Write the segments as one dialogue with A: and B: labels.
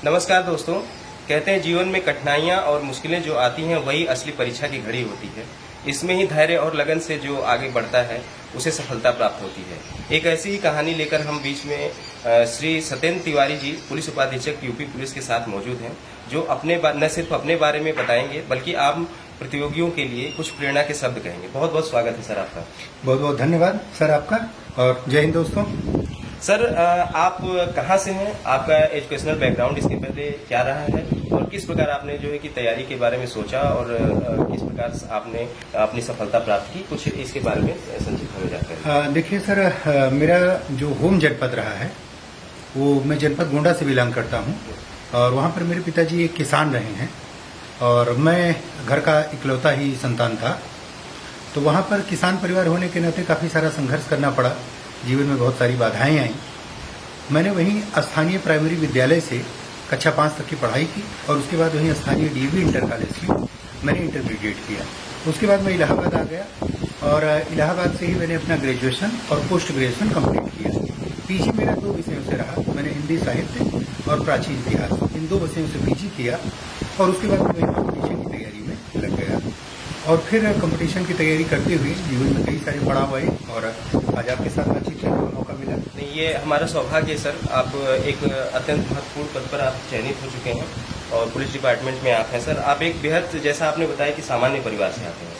A: नमस्कार दोस्तों। कहते हैं जीवन में कठिनाइयां और मुश्किलें जो आती हैं वही असली परीक्षा की घड़ी होती है। इसमें ही धैर्य और लगन से जो आगे बढ़ता है उसे सफलता प्राप्त होती है। एक ऐसी ही कहानी लेकर हम बीच में श्री सत्येंद्र तिवारी जी, पुलिस उपाधीक्षक यूपी पुलिस के साथ मौजूद हैं, जो न सिर्फ अपने बारे में बताएंगे बल्कि आम प्रतियोगियों के लिए कुछ प्रेरणा के शब्द कहेंगे। बहुत बहुत स्वागत है सर आपका।
B: बहुत बहुत धन्यवाद सर आपका, और जय हिंद दोस्तों।
A: सर, आप कहाँ से हैं? आपका एजुकेशनल बैकग्राउंड इसके पहले क्या रहा है और किस प्रकार आपने जो है कि तैयारी के बारे में सोचा और किस प्रकार आपने अपनी सफलता प्राप्त की, कुछ इसके बारे में संक्षिप्त में जानकारी।
B: देखिए सर, मेरा जो होम जनपद रहा है वो मैं जनपद गोंडा से बिलोंग करता हूँ, और वहाँ पर मेरे पिताजी एक किसान रहे हैं और मैं घर का इकलौता ही संतान था। तो वहाँ पर किसान परिवार होने के नाते काफ़ी सारा संघर्ष करना पड़ा, जीवन में बहुत सारी बाधाएं आई। मैंने वहीं स्थानीय प्राइमरी विद्यालय से कक्षा 5 तक की पढ़ाई की और उसके बाद वहीं स्थानीय डीएवी इंटर कॉलेज से मैंने इंटरमीडिएट किया। उसके बाद मैं इलाहाबाद आ गया और इलाहाबाद से ही मैंने अपना ग्रेजुएशन और पोस्ट ग्रेजुएशन कंप्लीट किया। पीजी मेरा 2 विषयों से रहा। मैंने हिंदी साहित्य और प्राचीन इतिहास, इन 2 विषयों से पीजी किया और उसके बाद मैं कॉम्पिटिशन की तैयारी में लग गया। और फिर कंपटीशन की तैयारी करते हुए जीवन में कई सारे पड़ाव आए और आज आपके साथ बातचीत करने का मौका मिला।
A: नहीं, ये हमारा सौभाग्य है सर। आप एक अत्यंत महत्वपूर्ण पद पर आप चयनित हो चुके हैं और पुलिस डिपार्टमेंट में आप हैं सर। आप एक बेहद, जैसा आपने बताया कि सामान्य परिवार से आते हैं,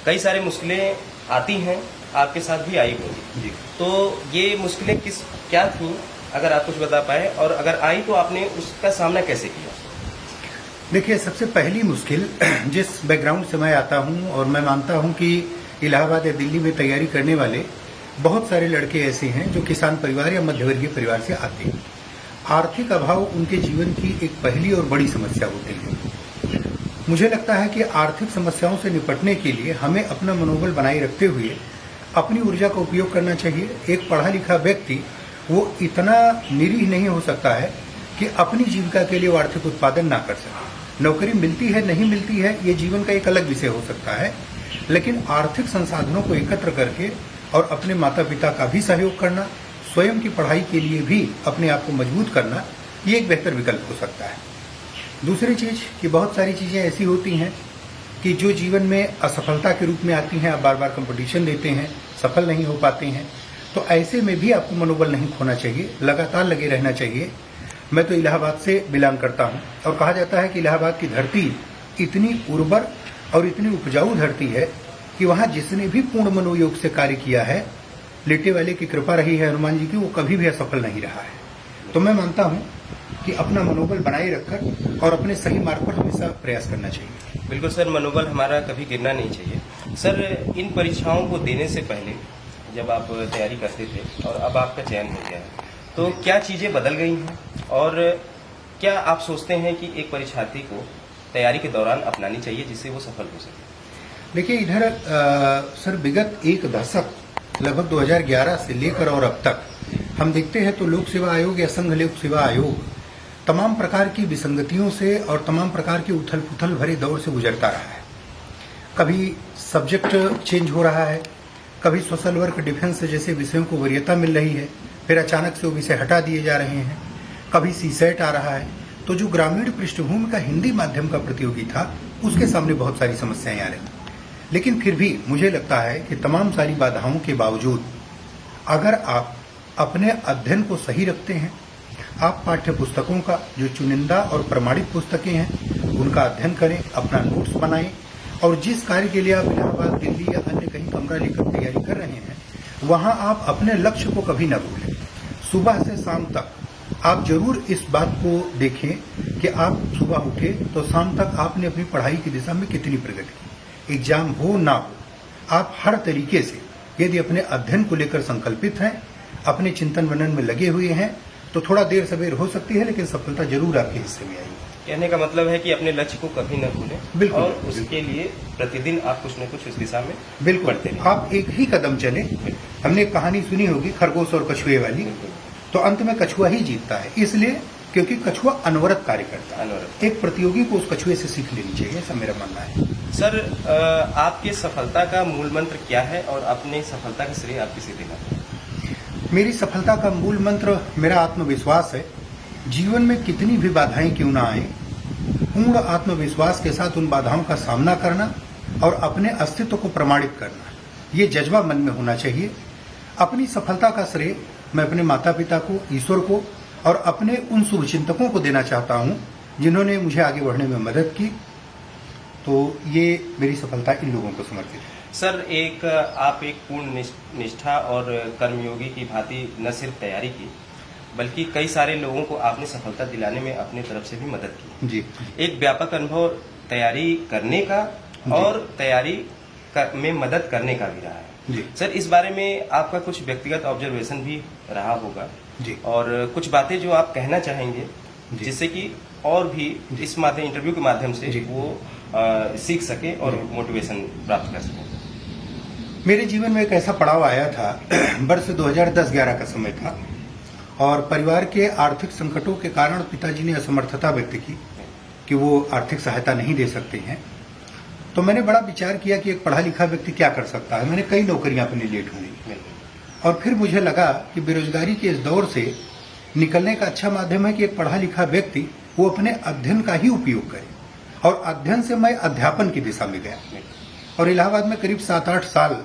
A: कई सारी मुश्किलें आती हैं, आपके साथ भी आई होंगी। तो ये मुश्किलें क्या थी, अगर आप कुछ बता पाए, और अगर आई तो आपने उसका सामना कैसे किया?
B: देखिए, सबसे पहली मुश्किल, जिस बैकग्राउंड से मैं आता हूं, और मैं मानता हूं कि इलाहाबाद या दिल्ली में तैयारी करने वाले बहुत सारे लड़के ऐसे हैं जो किसान परिवार या मध्यवर्गीय परिवार से आते हैं। आर्थिक अभाव उनके जीवन की एक पहली और बड़ी समस्या होती है। मुझे लगता है कि आर्थिक समस्याओं से निपटने के लिए हमें अपना मनोबल बनाए रखते हुए अपनी ऊर्जा का उपयोग करना चाहिए। एक पढ़ा लिखा व्यक्ति वो इतना निरीह नहीं हो सकता है कि अपनी जीविका के लिए वो आर्थिक उत्पादन ना कर सके। नौकरी मिलती है नहीं मिलती है ये जीवन का एक अलग विषय हो सकता है, लेकिन आर्थिक संसाधनों को एकत्र करके और अपने माता पिता का भी सहयोग करना, स्वयं की पढ़ाई के लिए भी अपने आप को मजबूत करना, ये एक बेहतर विकल्प हो सकता है। दूसरी चीज कि बहुत सारी चीजें ऐसी होती हैं कि जो जीवन में असफलता के रूप में आती हैं। आप बार बार कंपटीशन देते हैं, सफल नहीं हो पाते हैं, तो ऐसे में भी आपको मनोबल नहीं खोना चाहिए, लगातार लगे रहना चाहिए। मैं तो इलाहाबाद से बिलोंग करता हूं और कहा जाता है कि इलाहाबाद की धरती इतनी उर्वर और इतनी उपजाऊ धरती है कि वहां जिसने भी पूर्ण मनोयोग से कार्य किया है, लेटे वाले की कृपा रही है हनुमान जी की, वो कभी भी असफल नहीं रहा है। तो मैं मानता हूं कि अपना मनोबल बनाए रखकर और अपने सही मार्ग पर हमेशा प्रयास करना चाहिए।
A: बिल्कुल सर, मनोबल हमारा कभी गिरना नहीं चाहिए। सर, इन परीक्षाओं को देने से पहले जब आप तैयारी करते थे और अब आपका चयन हो गया है, तो क्या चीजें बदल गई हैं और क्या आप सोचते हैं कि एक परीक्षार्थी को तैयारी के दौरान अपनानी चाहिए जिससे वो सफल हो सके?
B: देखिए, इधर सर विगत एक दशक, लगभग 2011 से लेकर और अब तक हम देखते हैं तो लोक सेवा आयोग या संघ लोक सेवा आयोग तमाम प्रकार की विसंगतियों से और तमाम प्रकार के उथल पुथल भरे दौर से गुजरता रहा है। कभी सब्जेक्ट चेंज हो रहा है, कभी सोशल वर्क, डिफेंस जैसे विषयों को वरीयता मिल रही है, फिर अचानक से वो विषय हटा दिए जा रहे हैं, कभी सीसेट आ रहा है। तो जो ग्रामीण पृष्ठभूमि का हिंदी माध्यम का प्रतियोगी था उसके सामने बहुत सारी समस्याएं आ रही। लेकिन फिर भी मुझे लगता है कि तमाम सारी बाधाओं के बावजूद अगर आप अपने अध्ययन को सही रखते हैं, आप पाठ्य पुस्तकों का जो चुनिंदा और प्रमाणित पुस्तकें हैं उनका अध्ययन करें, अपना नोट्स बनाएं, और जिस कार्य के लिए आप इलाहाबाद, दिल्ली या अन्य कहीं कमरा लेकर तैयारी कर रहे हैं वहां आप अपने लक्ष्य को कभी न भूलें। सुबह से शाम तक आप जरूर इस बात को देखें कि आप सुबह उठे तो शाम तक आपने अपनी पढ़ाई की दिशा में कितनी प्रगति की। एग्जाम हो ना हो, आप हर तरीके से यदि अपने अध्ययन को लेकर संकल्पित हैं, अपने चिंतन मनन में लगे हुए हैं, तो थोड़ा देर सवेर हो सकती है लेकिन सफलता जरूर आपके हिस्से में आएगी।
A: कहने का मतलब है कि अपने लक्ष्य को कभी न भूलें।
B: बिल्कुल,
A: और उसके लिए प्रतिदिन आप कुछ न कुछ उस दिशा में
B: बिल्कुल
A: बढ़ते रहें।
B: आप एक ही कदम चले। हमने एक कहानी सुनी होगी खरगोश और कछुए वाली, तो अंत में कछुआ ही जीतता है, इसलिए क्योंकि कछुआ अनवरत कार्य करता है।
A: अनवरत।
B: एक प्रतियोगी को उस कछुए से सीख लेनी चाहिए, ऐसा मेरा मानना है।
A: सर, आपके सफलता का मूल मंत्र क्या है और अपने सफलता का श्रेय आप किसे देना?
B: मेरी सफलता का मूल मंत्र मेरा आत्मविश्वास है जीवन में कितनी भी बाधाएं क्यों ना आए, पूर्ण आत्मविश्वास के साथ उन बाधाओं का सामना करना और अपने अस्तित्व को प्रमाणित करना, ये जज्बा मन में होना चाहिए। अपनी सफलता का श्रेय मैं अपने माता पिता को, ईश्वर को और अपने उन शुभचिंतकों को देना चाहता हूं जिन्होंने मुझे आगे बढ़ने में मदद की। तो ये मेरी सफलता इन लोगों को समर्पित है।
A: सर, आप एक पूर्ण निष्ठा और कर्मयोगी की भांति न सिर्फ तैयारी की, बल्कि कई सारे लोगों को आपने सफलता दिलाने में अपनी तरफ से भी मदद की।
B: जी,
A: एक व्यापक अनुभव तैयारी करने का और में मदद करने का भी रहा है।
B: जी
A: सर, इस बारे में आपका कुछ व्यक्तिगत ऑब्जर्वेशन भी रहा होगा
B: जी,
A: और कुछ बातें जो आप कहना चाहेंगे जिससे कि और भी इस इंटरव्यू के माध्यम से वो सीख सके और मोटिवेशन प्राप्त कर सके।
B: मेरे जीवन में एक ऐसा पड़ाव आया था, वर्ष 2010-11 का समय था और परिवार के आर्थिक संकटों के कारण पिताजी ने असमर्थता व्यक्त की कि वो आर्थिक सहायता नहीं दे सकते हैं। तो मैंने बड़ा विचार किया कि एक पढ़ा लिखा व्यक्ति क्या कर सकता है। मैंने कई नौकरियां अपने लिए ढूंढी और फिर मुझे लगा कि बेरोजगारी के इस दौर से निकलने का अच्छा माध्यम है कि एक पढ़ा लिखा व्यक्ति वो अपने अध्ययन का ही उपयोग करे। और अध्ययन से मैं अध्यापन की दिशा में गया और इलाहाबाद में करीब 7-8 साल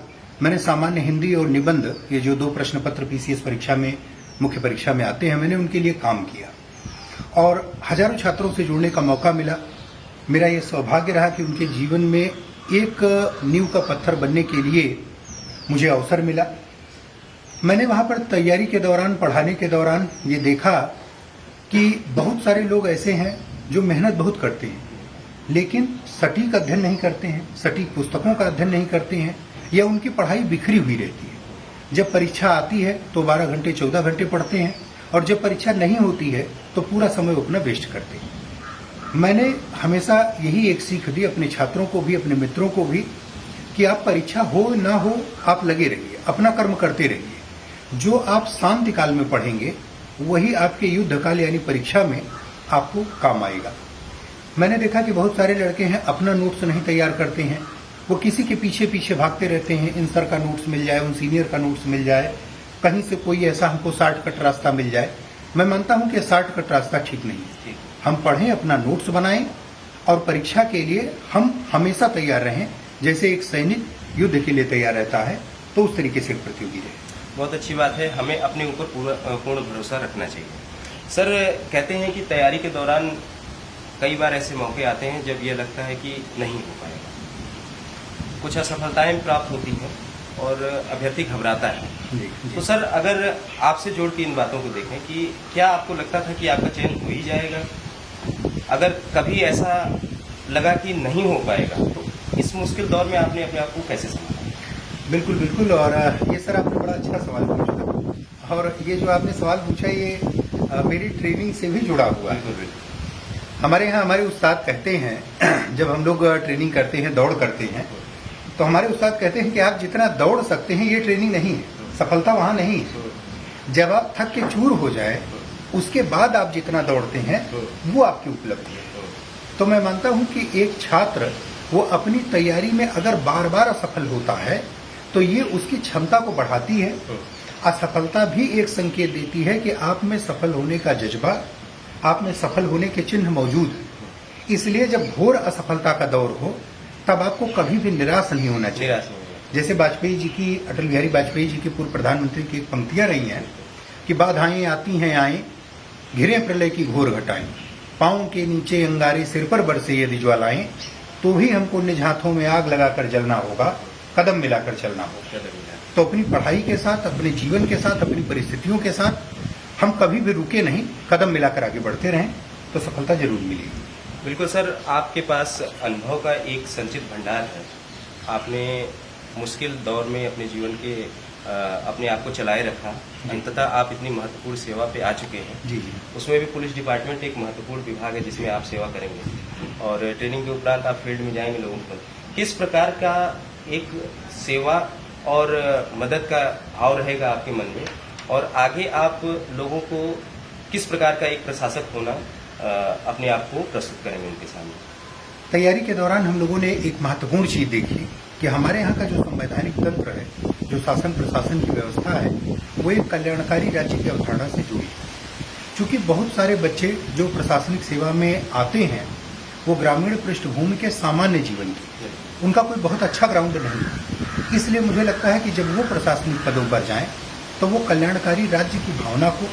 B: मैंने सामान्य हिंदी और निबंध, ये जो 2 प्रश्न पत्र पीसीएस परीक्षा में मुख्य परीक्षा में आते हैं, मैंने उनके लिए काम किया और हजारों छात्रों से जुड़ने का मौका मिला। मेरा ये सौभाग्य रहा कि उनके जीवन में एक नींव का पत्थर बनने के लिए मुझे अवसर मिला। मैंने वहां पर तैयारी के दौरान, पढ़ाने के दौरान ये देखा कि बहुत सारे लोग ऐसे हैं जो मेहनत बहुत करते हैं लेकिन सटीक अध्ययन नहीं करते हैं, सटीक पुस्तकों का अध्ययन नहीं करते हैं या उनकी पढ़ाई बिखरी हुई रहती है। जब परीक्षा आती है तो 12 घंटे 14 घंटे पढ़ते हैं और जब परीक्षा नहीं होती है तो पूरा समय अपना वेस्ट करते हैं। मैंने हमेशा यही एक सीख दी अपने छात्रों को भी, अपने मित्रों को भी, कि आप परीक्षा हो ना हो आप लगे रहिए, अपना कर्म करते रहिए। जो आप शांति काल में पढ़ेंगे वही आपके युद्ध काल यानी परीक्षा में आपको काम आएगा। मैंने देखा कि बहुत सारे लड़के हैं अपना नोट्स नहीं तैयार करते हैं, वो किसी के पीछे पीछे भागते रहते हैं। इन सर का नोट्स मिल जाए, उन सीनियर का नोट्स मिल जाए, कहीं से कोई ऐसा हमको शॉर्टकट रास्ता मिल जाए। मैं मानता हूं कि शॉर्टकट रास्ता ठीक नहीं है। हम पढ़ें, अपना नोट्स बनाएं और परीक्षा के लिए हम हमेशा तैयार रहें। जैसे एक सैनिक युद्ध के लिए तैयार रहता है तो उस तरीके से प्रतियोगी रहे।
A: बहुत अच्छी बात है, हमें अपने ऊपर पूर्ण भरोसा रखना चाहिए। सर, कहते हैं कि तैयारी के दौरान कई बार ऐसे मौके आते हैं जब यह लगता है कि नहीं हो पाएगा, कुछ असफलताएं प्राप्त होती हैं और अभ्यर्थी घबराता है।
B: जी।
A: तो सर, अगर आपसे जोड़ के इन बातों को देखें कि क्या आपको लगता था कि आपका चयन हो ही जाएगा, अगर कभी ऐसा लगा कि नहीं हो पाएगा तो इस मुश्किल दौर में आपने अपने आप को कैसे संभाला?
B: बिल्कुल बिल्कुल। और ये सर आपने बड़ा अच्छा सवाल पूछा और ये जो आपने सवाल पूछा ये मेरी ट्रेनिंग से भी जुड़ा हुआ है। हमारे यहाँ हमारे उस्ताद कहते हैं, जब हम लोग ट्रेनिंग करते हैं, दौड़ करते हैं, तो हमारे उस्ताद कहते हैं कि आप जितना दौड़ सकते हैं ये ट्रेनिंग नहीं है, सफलता वहाँ नहीं है। जब आप थक के चूर हो जाए उसके बाद आप जितना दौड़ते हैं वो आपकी उपलब्धि है। तो मैं मानता हूँ कि एक छात्र वो अपनी तैयारी में अगर बार बार असफल होता है तो ये उसकी क्षमता को बढ़ाती है। असफलता भी एक संकेत देती है कि आप में सफल होने का जज्बा, आप में सफल होने के चिन्ह मौजूद है। इसलिए जब घोर असफलता का दौर हो तब आपको कभी भी निराश नहीं होना चाहिए। जैसे वाजपेयी जी की, अटल बिहारी वाजपेयी जी की पूर्व प्रधानमंत्री की एक पंक्तियां रही हैं कि बाधाएं आती हैं आए, घिरे प्रलय की घोर घटाएं, पांव के नीचे अंगारे, सिर पर बरसे यदि ज्वालाएं, तो भी हमको निज हाथों में आग लगाकर जलना होगा, कदम मिलाकर चलना होगा। तो अपनी पढ़ाई के साथ, अपने जीवन के साथ, अपनी परिस्थितियों के साथ हम कभी भी रुके नहीं, कदम मिलाकर आगे बढ़ते रहें तो सफलता जरूर मिलेगी।
A: बिल्कुल सर, आपके पास अनुभव का एक संचित भंडार है। आपने मुश्किल दौर में अपने जीवन के अपने आप को चलाए रखा, अंततः आप इतनी महत्वपूर्ण सेवा पे आ चुके हैं।
B: जी।
A: उसमें भी पुलिस डिपार्टमेंट एक महत्वपूर्ण विभाग है जिसमें आप सेवा करेंगे और ट्रेनिंग के उपरांत आप फील्ड में जाएंगे लोगों को। किस प्रकार का एक सेवा और मदद का भाव रहेगा आपके मन में और आगे आप लोगों को किस प्रकार का एक प्रशासक होना अपने आप को प्रस्तुत करेंगे उनके सामने?
B: तैयारी के दौरान हम लोगों ने एक महत्वपूर्ण चीज देखी कि हमारे यहाँ का जो संवैधानिक तंत्र है, जो शासन प्रशासन की व्यवस्था है, वो एक कल्याणकारी राज्य की अवधारणा से जुड़ी है। क्योंकि बहुत सारे बच्चे जो प्रशासनिक सेवा में आते हैं वो ग्रामीण पृष्ठभूमि के सामान्य जीवन के, उनका कोई बहुत अच्छा ग्राउंड नहीं है। इसलिए मुझे लगता है कि जब वो प्रशासनिक पदों पर जाएं तो वो कल्याणकारी राज्य की भावना को,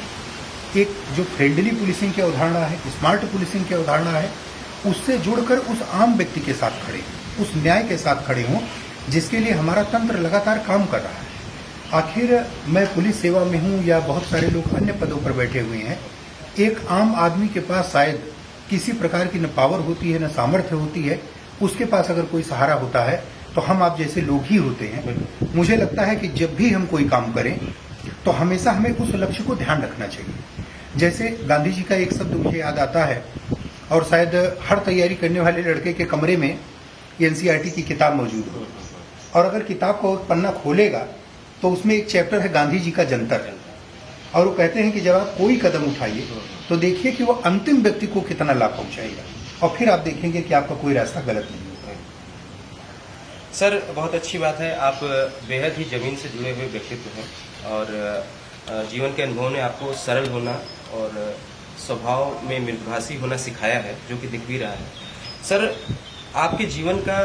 B: एक जो फ्रेंडली पुलिसिंग की अवधारणा है, स्मार्ट पुलिसिंग की अवधारणा है, उससे जुड़कर उस आम व्यक्ति के साथ खड़े, उस न्याय के साथ खड़े हों जिसके लिए हमारा तंत्र लगातार काम कर रहा है। आखिर मैं पुलिस सेवा में हूं या बहुत सारे लोग अन्य पदों पर बैठे हुए हैं, एक आम आदमी के पास शायद किसी प्रकार की न पावर होती है न सामर्थ्य होती है, उसके पास अगर कोई सहारा होता है तो हम आप जैसे लोग ही होते हैं। मुझे लगता है कि जब भी हम कोई काम करें तो हमेशा हमें उस लक्ष्य को ध्यान रखना चाहिए। जैसे गांधी जी का एक शब्द मुझे याद आता है, और शायद हर तैयारी करने वाले लड़के के कमरे में एनसीईआरटी की किताब मौजूद हो, और अगर किताब को पन्ना खोलेगा तो उसमें एक चैप्टर है गांधी जी का जंतर, और वो कहते हैं कि जब आप कोई कदम उठाइए तो देखिए कि वो अंतिम व्यक्ति को कितना लाभ पहुंचाएगा, और फिर आप देखेंगे कि आपका कोई रास्ता गलत नहीं होगा।
A: सर, बहुत अच्छी बात है, आप बेहद ही जमीन से जुड़े हुए व्यक्तित्व हैं और जीवन के अनुभव ने आपको सरल होना और स्वभाव में मृदुभाषी होना सिखाया है, जो कि दिख भी रहा है। सर, आपके जीवन का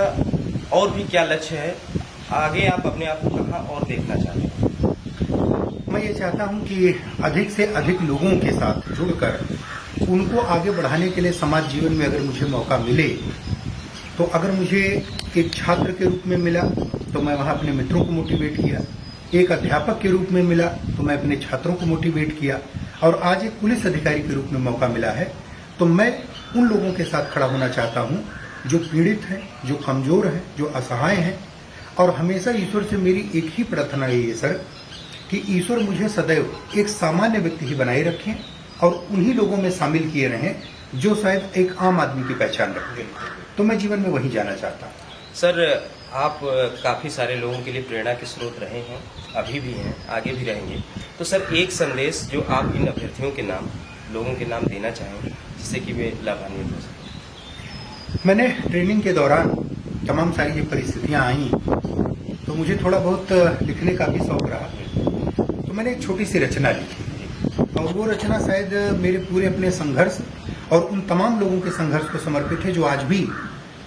A: और भी क्या लक्ष्य है? आगे आप अपने आप को कहाँ और देखना चाहते हैं?
B: मैं ये चाहता हूं कि अधिक से अधिक लोगों के साथ जुड़कर उनको आगे बढ़ाने के लिए समाज जीवन में अगर मुझे मौका मिले, तो अगर मुझे एक छात्र के रूप में मिला तो मैं वहां अपने मित्रों को मोटिवेट किया, एक अध्यापक के रूप में मिला तो मैं अपने छात्रों को मोटिवेट किया, और आज एक पुलिस अधिकारी के रूप में मौका मिला है तो मैं उन लोगों के साथ खड़ा होना चाहता हूं जो पीड़ित हैं, जो कमजोर हैं, जो असहाय हैं। और हमेशा ईश्वर से मेरी एक ही प्रार्थना है सर, कि ईश्वर मुझे सदैव एक सामान्य व्यक्ति ही बनाए रखें और उन्हीं लोगों में शामिल किए रहें जो शायद एक आम आदमी की पहचान रखते हैं। तो मैं जीवन में वही जाना चाहता हूँ।
A: सर, आप काफ़ी सारे लोगों के लिए प्रेरणा के स्रोत रहे हैं, अभी भी हैं, आगे भी रहेंगे। तो सर, एक संदेश जो आप इन अभ्यर्थियों के नाम, लोगों के नाम देना चाहेंगे जिससे कि वे लाभान्वित हो सकें।
B: मैंने ट्रेनिंग के दौरान तमाम सारी ये परिस्थितियाँ आई तो मुझे थोड़ा बहुत लिखने का भी शौक रहा, तो मैंने एक छोटी सी रचना लिखी, और वो रचना शायद मेरे पूरे अपने संघर्ष और उन तमाम लोगों के संघर्ष को समर्पित है जो आज भी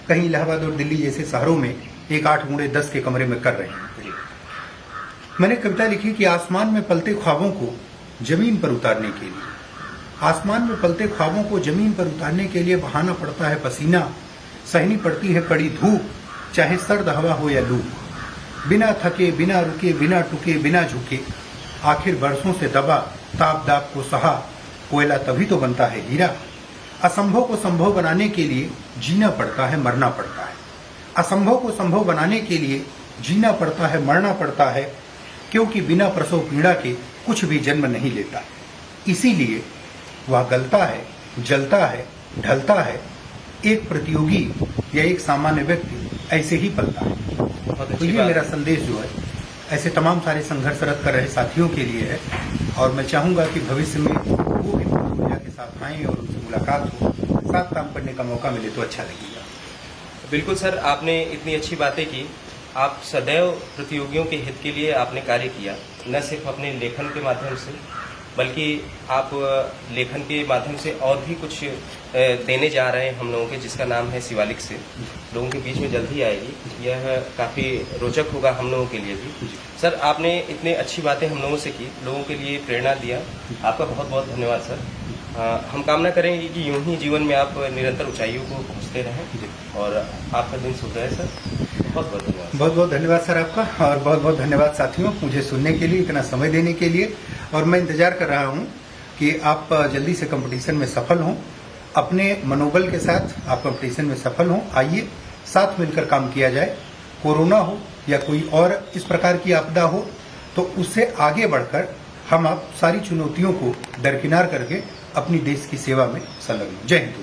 B: कहीं इलाहाबाद और दिल्ली जैसे शहरों में एक 8x10 के कमरे में कर रहे हैं। मैंने कविता लिखी कि आसमान में पलते ख्वाबों को जमीन पर उतारने के लिए, आसमान में पलते ख्वाबों को जमीन पर उतारने के लिए बहाना पड़ता है पसीना, सहनी पड़ती है कड़ी धूप, चाहे सर्द हवा हो या लू, बिना थके, बिना रुके, बिना टुके, बिना झुके, आखिर बरसों से दबा ताप दाप को सहा, कोयला तभी तो बनता है हीरा। असंभव को संभव बनाने के लिए जीना पड़ता है, मरना पड़ता है। असंभव को संभव बनाने के लिए जीना पड़ता है, मरना पड़ता है, क्योंकि बिना प्रसव पीड़ा के कुछ भी जन्म नहीं लेता। इसीलिए वह गलता है, जलता है, ढलता है, एक प्रतियोगी या एक सामान्य व्यक्ति ऐसे ही पलता है। तो ये मेरा संदेश जो है ऐसे तमाम सारे संघर्षरत कर रहे साथियों के लिए है, और मैं चाहूंगा कि भविष्य में वो भी ऊर्जा के साथ आएं और उनसे मुलाकात हो, साथ काम करने का मौका मिले तो अच्छा लगेगा।
A: बिल्कुल सर, आपने इतनी अच्छी बातें की। आप सदैव प्रतियोगियों के हित के लिए आपने कार्य किया, न सिर्फ अपने लेखन के माध्यम से, बल्कि आप लेखन के माध्यम से और भी कुछ देने जा रहे हैं हम लोगों के, जिसका नाम है शिवालिक से, लोगों के बीच में जल्द ही आएगी। यह काफ़ी रोचक होगा हम लोगों के लिए भी। सर, आपने इतने अच्छी बातें हम लोगों से की, लोगों के लिए प्रेरणा दिया, आपका बहुत बहुत धन्यवाद सर। हम कामना करेंगे कि यूं ही जीवन में आप निरंतर ऊंचाइयों को पहुंचते रहें और आपका दिन शुभ रहे सर। बहुत बहुत धन्यवाद।
B: बहुत बहुत धन्यवाद सर आपका, और बहुत बहुत धन्यवाद साथियों मुझे सुनने के लिए, इतना समय देने के लिए। और मैं इंतजार कर रहा हूं कि आप जल्दी से कंपटीशन में सफल हों, अपने मनोबल के साथ आप कंपटीशन में सफल हों। आइए साथ मिलकर काम किया जाए। कोरोना हो या कोई और इस प्रकार की आपदा हो, तो उससे आगे बढ़कर हम आप सारी चुनौतियों को दरकिनार करके अपनी देश की सेवा में संलग्न। जय हिंद।